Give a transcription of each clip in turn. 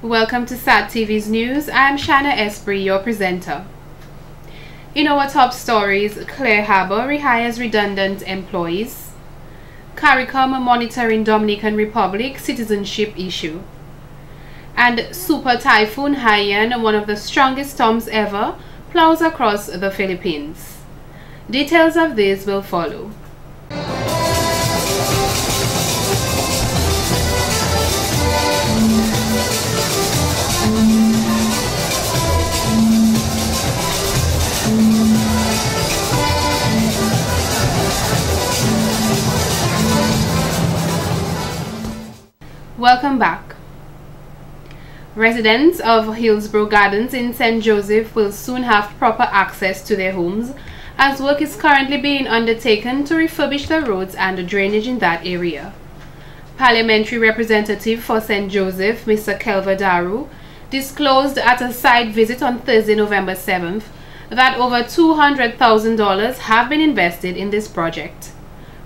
Welcome to SAT TV's news. I'm Shanna Esprit, your presenter. In our top stories, Clara Bow rehires redundant employees. CARICOM monitoring Dominican Republic citizenship issue. And Super Typhoon Haiyan, one of the strongest storms ever, plows across the Philippines. Details of this will follow. Welcome back. Residents of Hillsborough Gardens in St. Joseph will soon have proper access to their homes, as work is currently being undertaken to refurbish the roads and the drainage in that area. Parliamentary representative for St. Joseph, Mr. Kelva Daru, disclosed at a site visit on Thursday, November 7th, that over $200,000 have been invested in this project.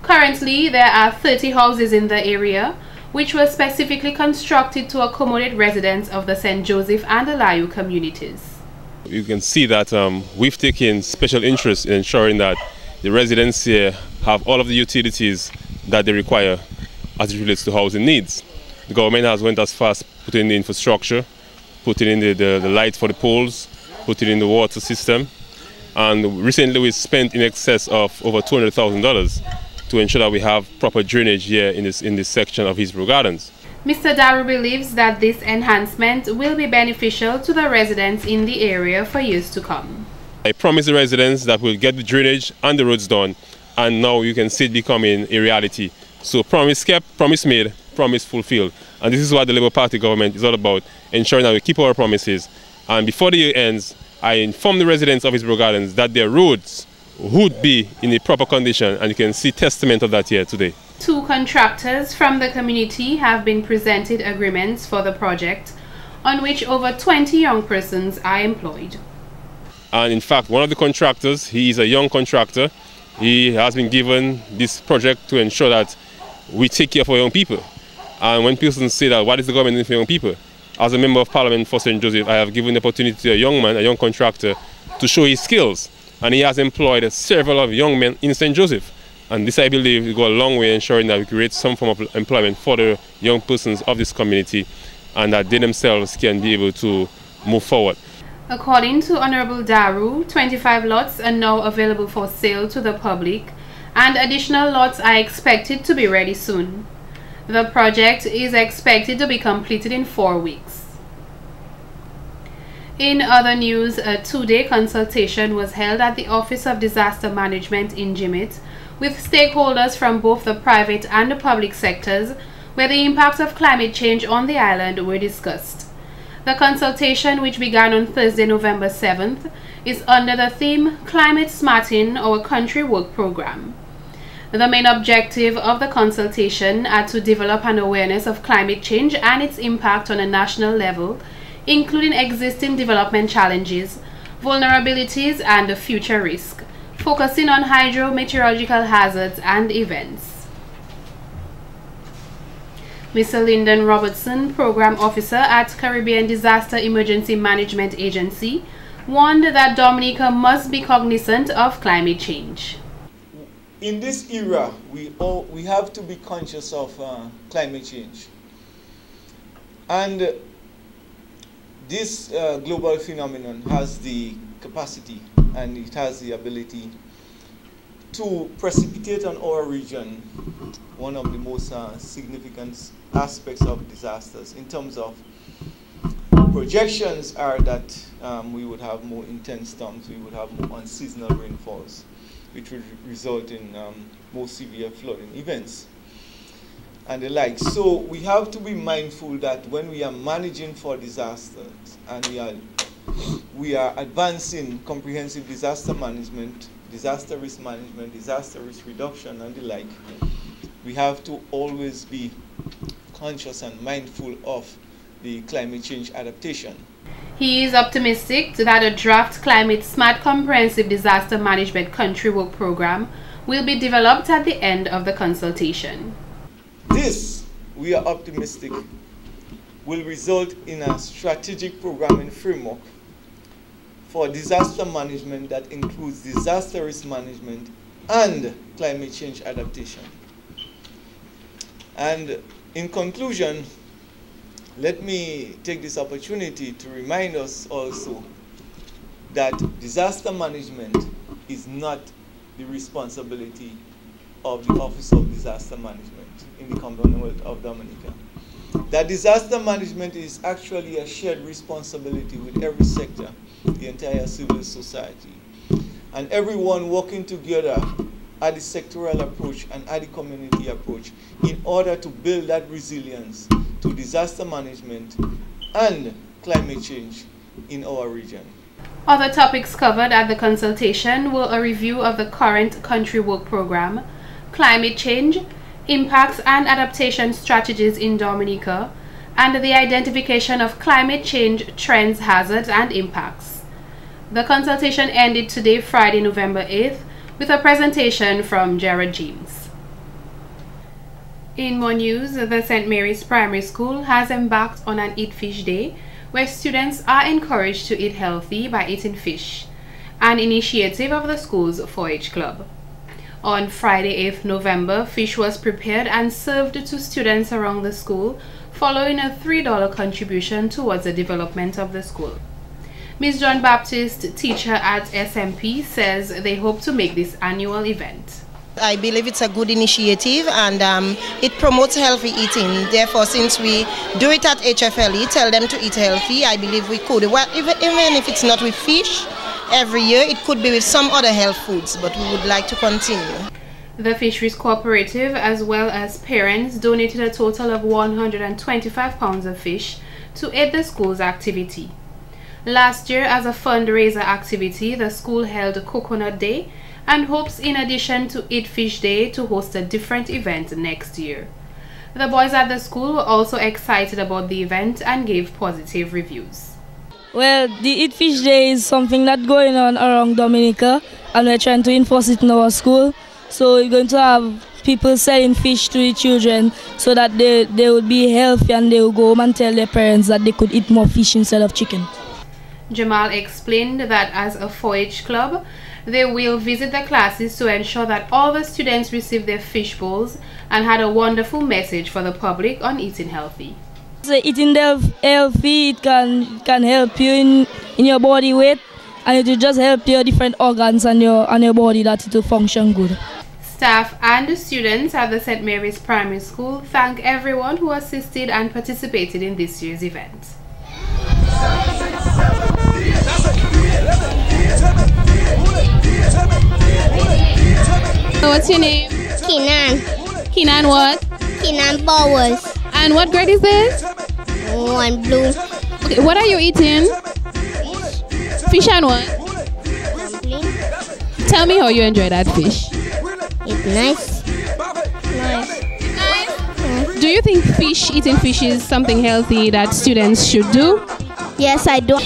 Currently, there are 30 houses in the area, which were specifically constructed to accommodate residents of the St. Joseph and Alayu communities. You can see that we've taken special interest in ensuring that the residents here have all of the utilities that they require as it relates to housing needs. The government has went as far as putting in the infrastructure, putting in the lights for the poles, putting in the water system, and recently we spent in excess of over $200,000 to ensure that we have proper drainage here in this section of Hillsborough Gardens. Mr. Daru believes that this enhancement will be beneficial to the residents in the area for years to come. I promise the residents that we'll get the drainage and the roads done, and now you can see it becoming a reality. So promise kept, promise made, promise fulfilled. And this is what the Labour Party government is all about, ensuring that we keep our promises. And before the year ends, I inform the residents of Hillsborough Gardens that their roads would be in a proper condition, and you can see testament of that here today. 2 contractors from the community have been presented agreements for the project, on which over 20 young persons are employed. And in fact, one of the contractors, he is a young contractor. He has been given this project to ensure that we take care of our young people. And when people say that, what is the government doing for young people? As a member of Parliament for St. Joseph, I have given the opportunity to a young man, a young contractor, to show his skills. And he has employed several of young men in St. Joseph. And this, I believe, will go a long way ensuring that we create some form of employment for the young persons of this community, and that they themselves can be able to move forward. According to Honorable Daru, 25 lots are now available for sale to the public, and additional lots are expected to be ready soon. The project is expected to be completed in 4 weeks. In other news, a 2-day consultation was held at the Office of Disaster Management in Jimmet with stakeholders from both the private and the public sectors, where the impacts of climate change on the island were discussed. The consultation, which began on Thursday, November 7th, is under the theme Climate Smarting Our Country Work Program. The main objective of the consultation are to develop an awareness of climate change and its impact on a national level, including existing development challenges, vulnerabilities, and future risk, focusing on hydrometeorological hazards and events. Mr. Lyndon Robertson, Program Officer at Caribbean Disaster Emergency Management Agency, warned that Dominica must be cognizant of climate change. In this era, we have to be conscious of climate change. And this global phenomenon has the capacity and it has the ability to precipitate on our region one of the most significant aspects of disasters. In terms of projections are that we would have more intense storms, we would have more unseasonal rainfalls, which would result in more severe flooding events and the like. So we have to be mindful that when we are managing for disasters and we are advancing comprehensive disaster management, disaster risk management, disaster risk reduction and the like, we have to always be conscious and mindful of the climate change adaptation. He is optimistic that a draft Climate Smart Comprehensive Disaster Management Country Work Program will be developed at the end of the consultation. This, we are optimistic, will result in a strategic programming framework for disaster management that includes disaster risk management and climate change adaptation. And in conclusion, let me take this opportunity to remind us also that disaster management is not the responsibility of the Office of Disaster Management in the Commonwealth of Dominica. That disaster management is actually a shared responsibility with every sector, the entire civil society, and everyone working together at the sectoral approach and at the community approach in order to build that resilience to disaster management and climate change in our region. Other topics covered at the consultation were a review of the current country work program, climate change, impacts and adaptation strategies in Dominica, and the identification of climate change trends, hazards, and impacts. The consultation ended today, Friday, November 8th, with a presentation from Jared James. In more news, the St. Mary's Primary School has embarked on an Eat Fish Day, where students are encouraged to eat healthy by eating fish, an initiative of the school's 4-H club. On Friday, 8th November, fish was prepared and served to students around the school, following a $3 contribution towards the development of the school. Ms. John Baptist, teacher at SMP, says they hope to make this annual event. I believe it's a good initiative, and it promotes healthy eating. Therefore, since we do it at HFLE, tell them to eat healthy, I believe we could. Well, even if it's not with fish every year, it could be with some other health foods, but we would like to continue. The Fisheries Cooperative, as well as parents, donated a total of 125 pounds of fish to aid the school's activity. Last year, as a fundraiser activity, the school held Coconut Day and hopes, in addition to Eat Fish Day, to host a different event next year. The boys at the school were also excited about the event and gave positive reviews. Well, the Eat Fish Day is something that's going on around Dominica, and we're trying to enforce it in our school. So we're going to have people selling fish to the children so that they would be healthy, and they will go home and tell their parents that they could eat more fish instead of chicken. Jamal explained that as a 4-H club, they will visit the classes to ensure that all the students receive their fish bowls, and had a wonderful message for the public on eating healthy. So eating healthy, it can help you in your body weight, and it will just help your different organs and your body that it will function good. Staff and students at the St. Mary's Primary School thank everyone who assisted and participated in this year's event. What's your name? Kenan. Kenan what? Kenan Bowers. And what grade is this? 1 blue. Okay, what are you eating? Fish and what? Dumpling. Tell me how you enjoy that fish. It's nice. Nice. Do you think eating fish is something healthy that students should do? Yes, I do.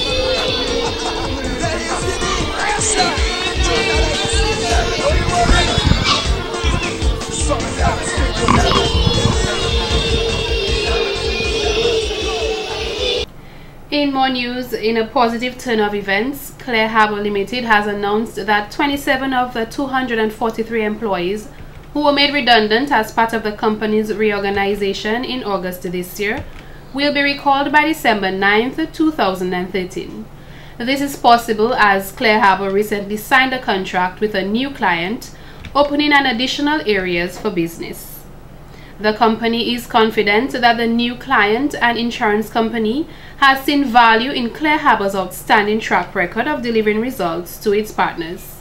In more news, in a positive turn of events, Clara Bow Limited has announced that 27 of the 243 employees who were made redundant as part of the company's reorganization in August this year will be recalled by December 9th, 2013. This is possible as Clara Bow recently signed a contract with a new client, opening an additional areas for business. The company is confident that the new client, an insurance company, has seen value in Clara Bow's outstanding track record of delivering results to its partners.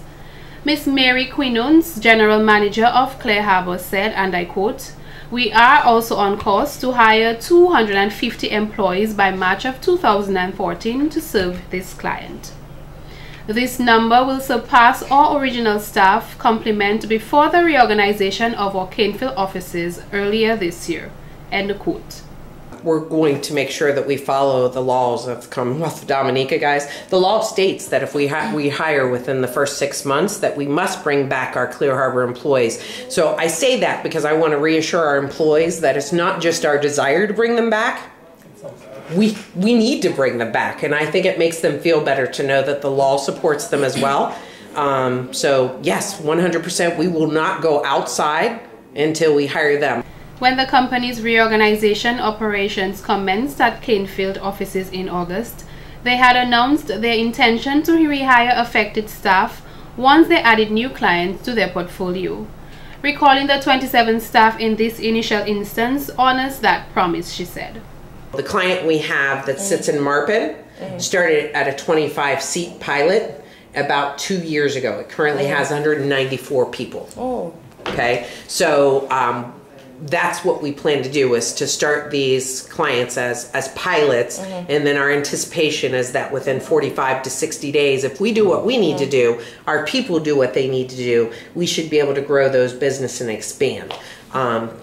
Ms. Mary Quinons, General Manager of Clara Bow, said, and I quote, "We are also on course to hire 250 employees by March of 2014 to serve this client. This number will surpass our original staff complement before the reorganization of our Caneville offices earlier this year." End quote. We're going to make sure that we follow the laws of Commonwealth of Dominica, guys. The law states that if we hire within the first 6 months, that we must bring back our Clear Harbor employees. So I say that because I want to reassure our employees that it's not just our desire to bring them back, we need to bring them back. And I think it makes them feel better to know that the law supports them as well. So yes, 100%, we will not go outside until we hire them. When the company's reorganization operations commenced at Canefield offices in August, they had announced their intention to rehire affected staff once they added new clients to their portfolio. Recalling the 27 staff in this initial instance honors that promise, she said. The client we have that sits in Marpin started at a 25-seat pilot about 2 years ago. It currently has 194 people. Okay, so that's what we plan to do, is to start these clients as pilots, and then our anticipation is that within 45 to 60 days, if we do what we need to do, our people do what they need to do, we should be able to grow those business and expand.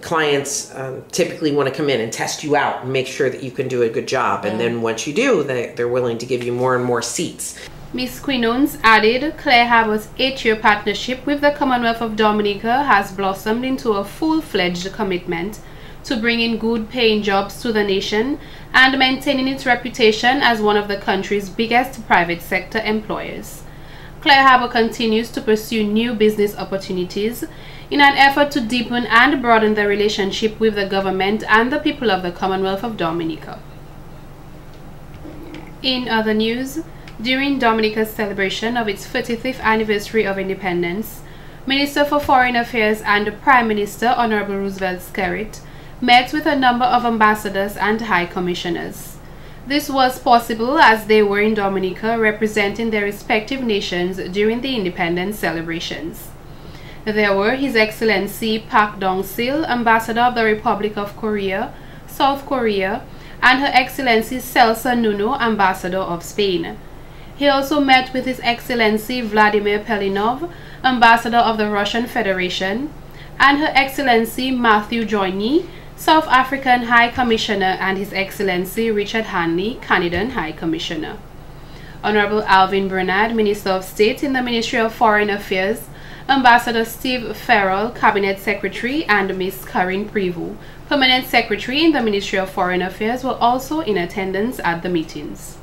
Clients typically want to come in and test you out and make sure that you can do a good job, and then once you do, they're willing to give you more and more seats. Ms. Quinones added Clear Harbor's 8-year partnership with the Commonwealth of Dominica has blossomed into a full-fledged commitment to bringing good-paying jobs to the nation and maintaining its reputation as one of the country's biggest private sector employers. Clear Harbor continues to pursue new business opportunities in an effort to deepen and broaden the relationship with the government and the people of the Commonwealth of Dominica. In other news, during Dominica's celebration of its 35th anniversary of independence, Minister for Foreign Affairs and Prime Minister Honorable Roosevelt Skerrit met with a number of ambassadors and high commissioners. This was possible as they were in Dominica representing their respective nations during the independence celebrations. There were His Excellency Pak Dong-sil, Ambassador of the Republic of Korea, South Korea, and Her Excellency Celsa Nuno, Ambassador of Spain. He also met with His Excellency Vladimir Pelinov, Ambassador of the Russian Federation, and Her Excellency Matthew Joyny, South African High Commissioner, and His Excellency Richard Hanley, Canadian High Commissioner. Honorable Alvin Bernard, Minister of State in the Ministry of Foreign Affairs, Ambassador Steve Farrell, Cabinet Secretary, and Ms. Karin Prevost, Permanent Secretary in the Ministry of Foreign Affairs, were also in attendance at the meetings.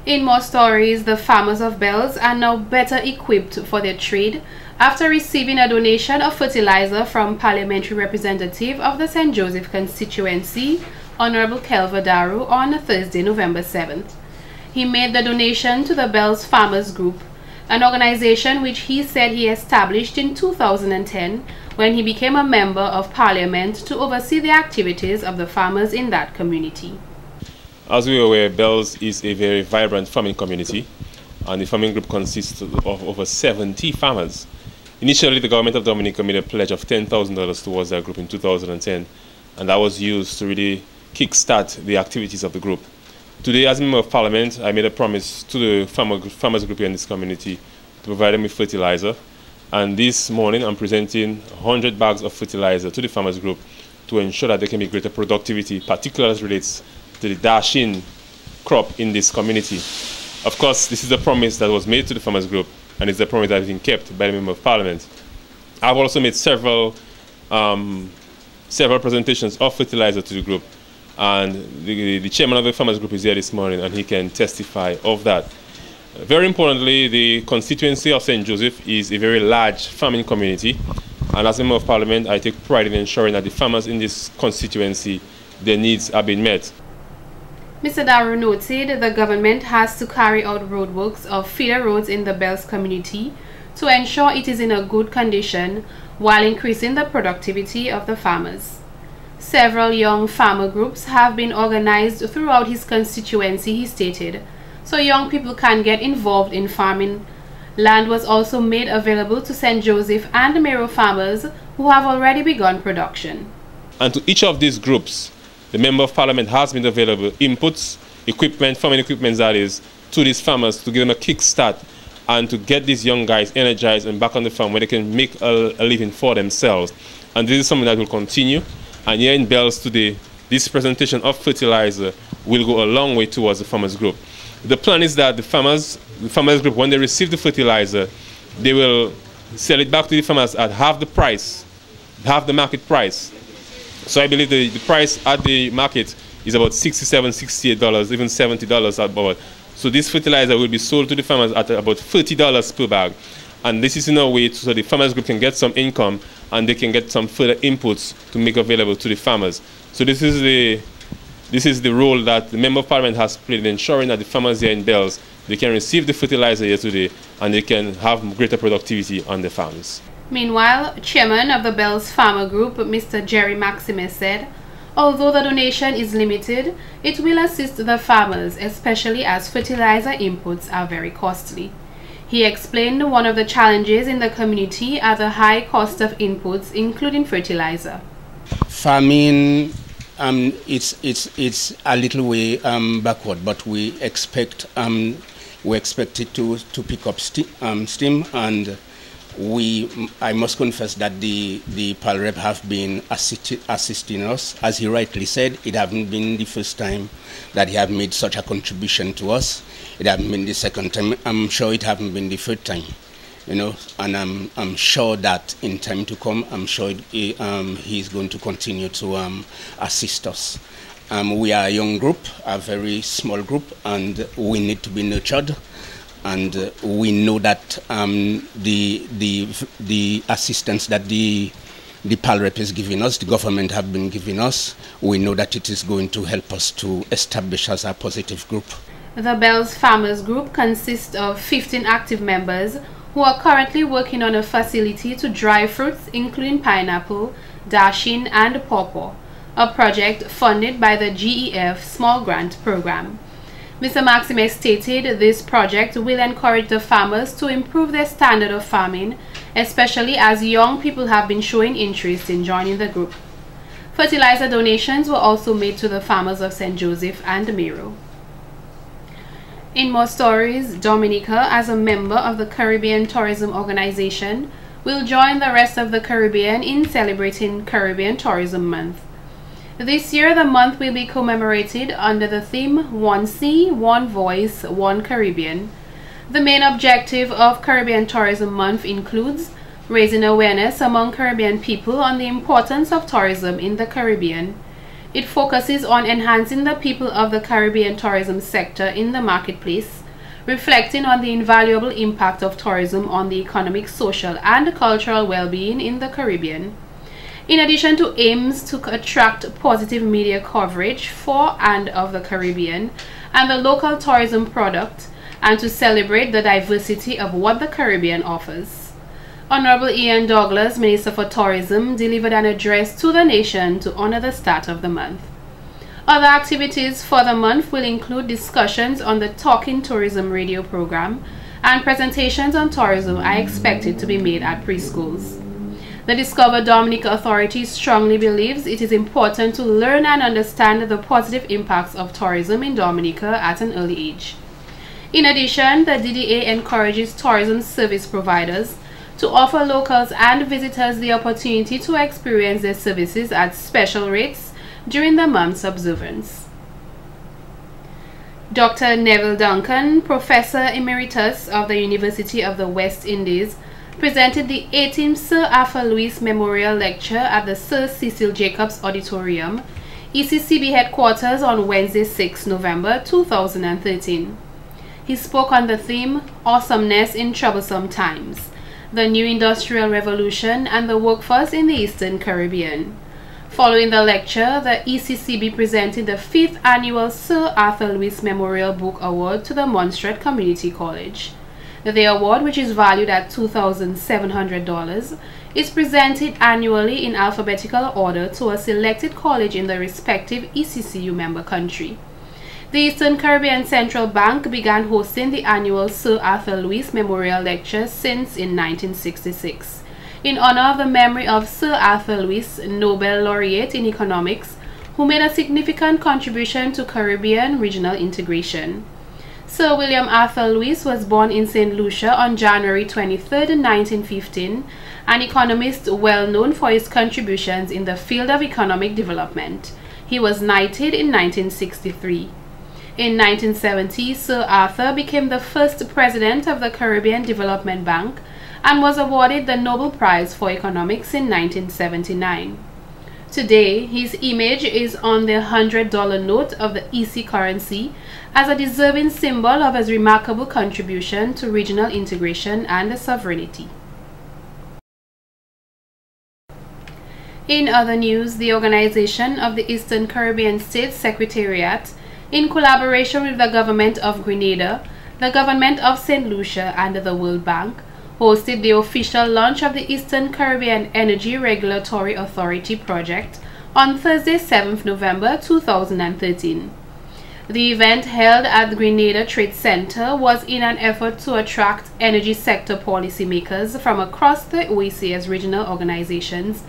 In more stories, the farmers of Bells are now better equipped for their trade after receiving a donation of fertilizer from Parliamentary Representative of the St. Joseph constituency, Honorable Kelva Daru, on Thursday, November 7th. He made the donation to the Bells Farmers Group, an organization which he said he established in 2010 when he became a member of Parliament to oversee the activities of the farmers in that community. As we are aware, Bells is a very vibrant farming community, and the farming group consists of over 70 farmers. Initially, the government of Dominica made a pledge of $10,000 towards that group in 2010, and that was used to really kickstart the activities of the group. Today, as a member of Parliament, I made a promise to the farmers group here in this community to provide them with fertilizer, and this morning I'm presenting 100 bags of fertilizer to the farmers group to ensure that there can be greater productivity, particularly as relates to the dash-in crop in this community. Of course, this is a promise that was made to the farmers group, and it's a promise that has been kept by the Member of Parliament. I've also made several presentations of fertilizer to the group, and the chairman of the farmers group is here this morning, and he can testify of that. Very importantly, the constituency of St. Joseph is a very large farming community, and as a Member of Parliament, I take pride in ensuring that the farmers in this constituency, their needs are being met. Mr. Daru noted the government has to carry out roadworks of feeder roads in the Bells community to ensure it is in a good condition while increasing the productivity of the farmers. Several young farmer groups have been organized throughout his constituency, he stated, so young people can get involved in farming. Land was also made available to St. Joseph and Mero farmers who have already begun production. And to each of these groups, the Member of Parliament has been available inputs, equipment, farming equipment that is, to these farmers to give them a kickstart and to get these young guys energized and back on the farm where they can make a living for themselves. And this is something that will continue. And here in Bells today, this presentation of fertilizer will go a long way towards the farmers group. The plan is that the farmers group, when they receive the fertilizer, they will sell it back to the farmers at half the price, half the market price, So I believe the price at the market is about $67, $68, even $70 about. So this fertilizer will be sold to the farmers at about $30 per bag. And this is in a way so the farmers group can get some income and they can get some further inputs to make available to the farmers. So this is the role that the Member of Parliament has played in ensuring that the farmers here in Bells, they can receive the fertilizer here today and they can have greater productivity on the farms. Meanwhile, Chairman of the Bells Farmer Group, Mr. Jerry Maximus, said, although the donation is limited, it will assist the farmers, especially as fertilizer inputs are very costly. He explained one of the challenges in the community are the high cost of inputs, including fertilizer. Farming, it's a little way backward, but we expect it to pick up steam, and I must confess that the PAL rep have been assisting us. As he rightly said, it hasn't been the first time that he have made such a contribution to us. It hasn't been the second time. I'm sure it hasn't been the third time, you know. And I'm sure that in time to come, I'm sure he's going to continue to assist us. We are a young group, a very small group, and we need to be nurtured. And we know that the assistance that the PAL rep is giving us, the government have been giving us, we know that it is going to help us to establish as a positive group. The Bells Farmers Group consists of 15 active members who are currently working on a facility to dry fruits, including pineapple, dasheen, and pawpaw, a project funded by the GEF Small Grant Program. Mr. Maximus stated this project will encourage the farmers to improve their standard of farming, especially as young people have been showing interest in joining the group. Fertilizer donations were also made to the farmers of St. Joseph and Miro. In more stories, Dominica, as a member of the Caribbean Tourism Organization, will join the rest of the Caribbean in celebrating Caribbean Tourism Month. This year, the month will be commemorated under the theme One Sea, One Voice, One Caribbean. The main objective of Caribbean Tourism Month includes raising awareness among Caribbean people on the importance of tourism in the Caribbean. It focuses on enhancing the people of the Caribbean tourism sector in the marketplace, reflecting on the invaluable impact of tourism on the economic, social, and cultural well-being in the Caribbean. In addition to aims to attract positive media coverage for and of the Caribbean and the local tourism product, and to celebrate the diversity of what the Caribbean offers. Honorable Ian Douglas, Minister for Tourism, delivered an address to the nation to honor the start of the month. Other activities for the month will include discussions on the Talking Tourism radio program, and presentations on tourism are expected to be made at preschools. The Discover Dominica Authority strongly believes it is important to learn and understand the positive impacts of tourism in Dominica at an early age. In addition, the DDA encourages tourism service providers to offer locals and visitors the opportunity to experience their services at special rates during the month's observance. Dr. Neville Duncan, Professor Emeritus of the University of the West Indies, presented the 18th Sir Arthur Lewis Memorial Lecture at the Sir Cecil Jacobs Auditorium, ECCB headquarters on Wednesday, 6 November 2013. He spoke on the theme, Awesomeness in Troublesome Times, the New Industrial Revolution and the Workforce in the Eastern Caribbean. Following the lecture, the ECCB presented the 5th Annual Sir Arthur Lewis Memorial Book Award to the Montserrat Community College. The award, which is valued at $2,700, is presented annually in alphabetical order to a selected college in the respective ECCU member country. The Eastern Caribbean Central Bank began hosting the annual Sir Arthur Lewis Memorial Lectures since in 1966, in honor of the memory of Sir Arthur Lewis, Nobel Laureate in Economics, who made a significant contribution to Caribbean regional integration. Sir William Arthur Lewis was born in St. Lucia on January 23, 1915, an economist well known for his contributions in the field of economic development. He was knighted in 1963. In 1970, Sir Arthur became the first president of the Caribbean Development Bank and was awarded the Nobel Prize for Economics in 1979. Today, his image is on the $100 note of the EC currency as a deserving symbol of his remarkable contribution to regional integration and sovereignty. In other news, the Organization of the Eastern Caribbean States Secretariat, in collaboration with the Government of Grenada, the Government of St. Lucia, and the World Bank, hosted the official launch of the Eastern Caribbean Energy Regulatory Authority project on Thursday, 7th November 2013. The event, held at the Grenada Trade Center, was in an effort to attract energy sector policymakers from across the OECS regional organizations,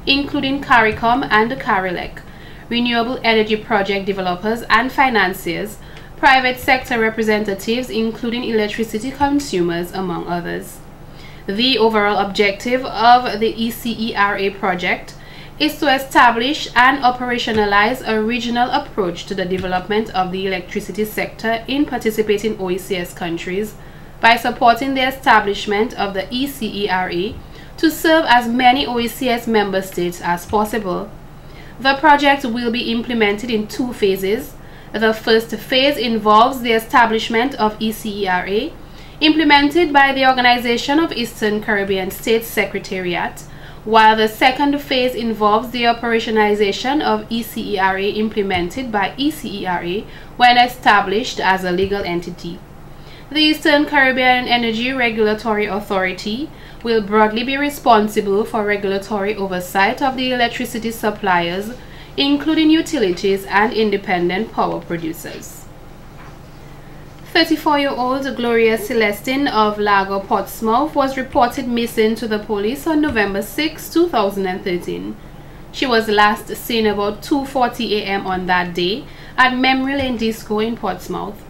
including CARICOM and CARILEC, renewable energy project developers and financiers, private sector representatives including electricity consumers, among others. The overall objective of the ECERA project is to establish and operationalize a regional approach to the development of the electricity sector in participating OECS countries by supporting the establishment of the ECERA to serve as many OECS member states as possible. The project will be implemented in 2 phases. The first phase involves the establishment of ECERA, implemented by the Organization of Eastern Caribbean States Secretariat, while the second phase involves the operationalization of ECERA implemented by ECERA when established as a legal entity. The Eastern Caribbean Energy Regulatory Authority will broadly be responsible for regulatory oversight of the electricity suppliers, including utilities and independent power producers. 34-year-old Gloria Celestine of Lago Portsmouth was reported missing to the police on November 6, 2013. She was last seen about 2:40 a.m. on that day at Memory Lane Disco in Portsmouth.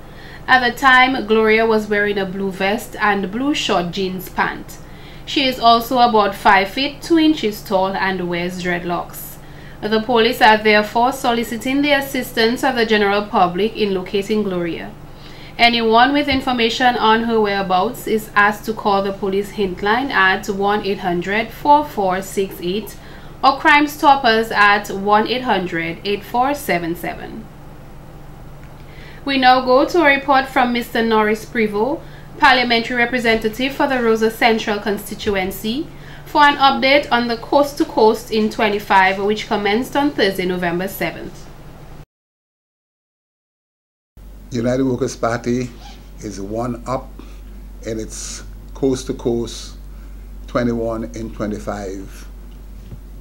At the time, Gloria was wearing a blue vest and blue short jeans pant. She is also about 5 feet 2 inches tall and wears dreadlocks. The police are therefore soliciting the assistance of the general public in locating Gloria. Anyone with information on her whereabouts is asked to call the police hintline at 1-800-4468 or Crime Stoppers at 1-800-8477. We now go to a report from Mr. Norris Prevost, Parliamentary Representative for the Rosa Central constituency, for an update on the Coast to Coast in 25, which commenced on Thursday, November 7th. United Workers' Party is one up in its Coast to Coast 21 in 25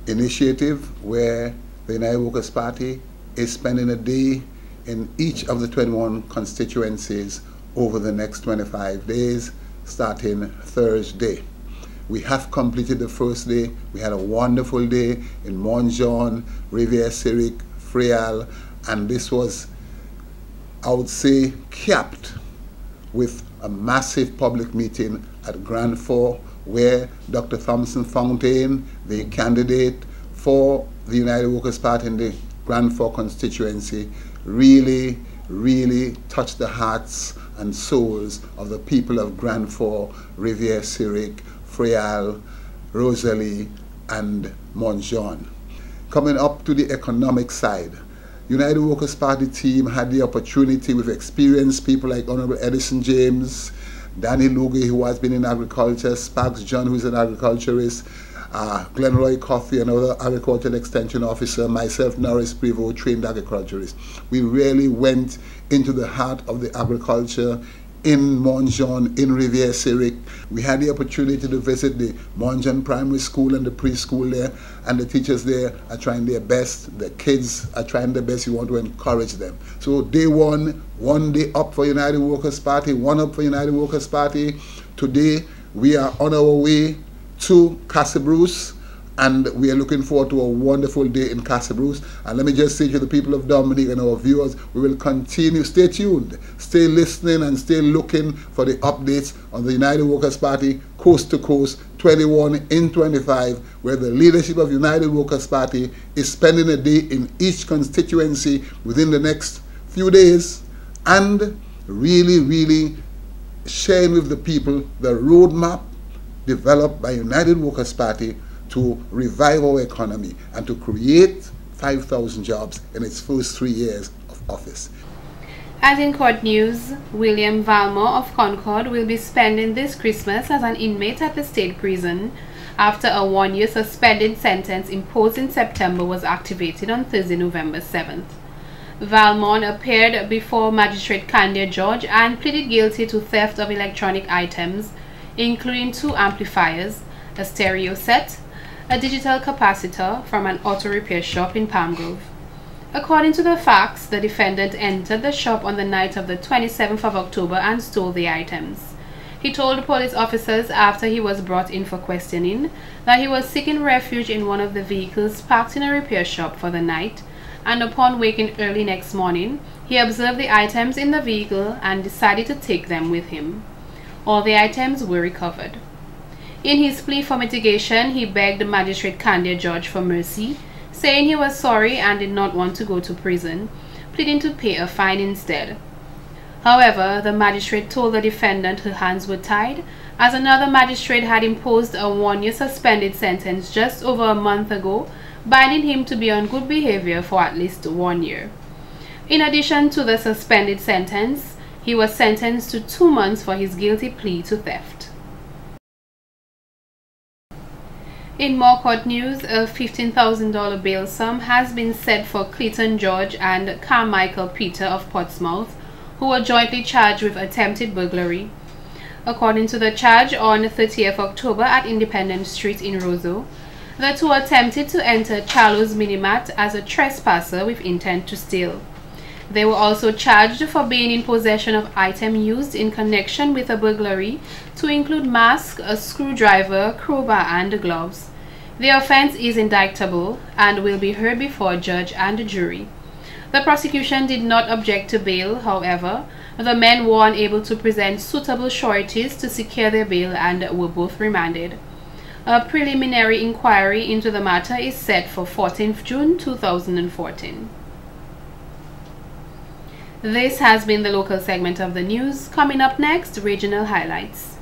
initiative, where the United Workers' Party is spending a day in each of the 21 constituencies over the next 25 days, starting Thursday. We have completed the first day. We had a wonderful day in Mont Jean, Rivière-Syriac, Frial, and this was, I would say, capped with a massive public meeting at Grand Fort, where Dr. Thompson Fontaine, the candidate for the United Workers' Party in the Grand Fort constituency, really touched the hearts and souls of the people of Grand Fort, Rivière-Syriac, Frial, Rosalie, and Mont Jean. Coming up to the economic side, United Workers' Party team had the opportunity with experienced people like Honorable Edison James, Danny Lugie, who has been in agriculture, Sparks John, who is an agriculturist, Glenroy Coffey, another agricultural extension officer, myself, Norris Prevost, trained agriculturist. We really went into the heart of the agriculture in Mont Jean, in Rivière-Syriac. We had the opportunity to visit the Mont Jean Primary School and the preschool there, and the teachers there are trying their best. The kids are trying their best. You want to encourage them. So day one day up for United Workers' Party, one up for United Workers' Party. Today we are on our way to Casa Bruce, and we are looking forward to a wonderful day in Casa Bruce. And let me just say to the people of Dominica and our viewers, we will continue, stay tuned, stay listening and stay looking for the updates on the United Workers' Party Coast to Coast 21 in 25, where the leadership of United Workers' Party is spending a day in each constituency within the next few days, and really sharing with the people the roadmap developed by United Workers' Party to revive our economy and to create 5,000 jobs in its first 3 years of office. And in court news, William Valmore of Concord will be spending this Christmas as an inmate at the state prison after a 1-year suspended sentence imposed in September was activated on Thursday, November 7th. Valmore appeared before Magistrate Candia George and pleaded guilty to theft of electronic items, including 2 amplifiers, a stereo set, a digital capacitor from an auto repair shop in Palm Grove. According to the facts, the defendant entered the shop on the night of the 27th of October and stole the items. He told police officers after he was brought in for questioning that he was seeking refuge in one of the vehicles parked in a repair shop for the night, and upon waking early next morning, he observed the items in the vehicle and decided to take them with him. All the items were recovered. In his plea for mitigation, he begged Magistrate Candia George for mercy, saying he was sorry and did not want to go to prison, pleading to pay a fine instead. However, the magistrate told the defendant her hands were tied, as another magistrate had imposed a 1-year suspended sentence just over a month ago, binding him to be on good behavior for at least 1 year. In addition to the suspended sentence, he was sentenced to 2 months for his guilty plea to theft. In more court news, a $15,000 bail sum has been set for Clayton George and Carmichael Peter of Portsmouth, who were jointly charged with attempted burglary. According to the charge on 30th October at Independence Street in Roseau, the 2 attempted to enter Charlo's Minimat as a trespasser with intent to steal. They were also charged for being in possession of items used in connection with a burglary, to include mask, a screwdriver, crowbar and gloves. The offense is indictable and will be heard before a judge and a jury. The prosecution did not object to bail, however. The men were unable to present suitable sureties to secure their bail and were both remanded. A preliminary inquiry into the matter is set for 14th June 2014. This has been the local segment of the news. Coming up next, regional highlights.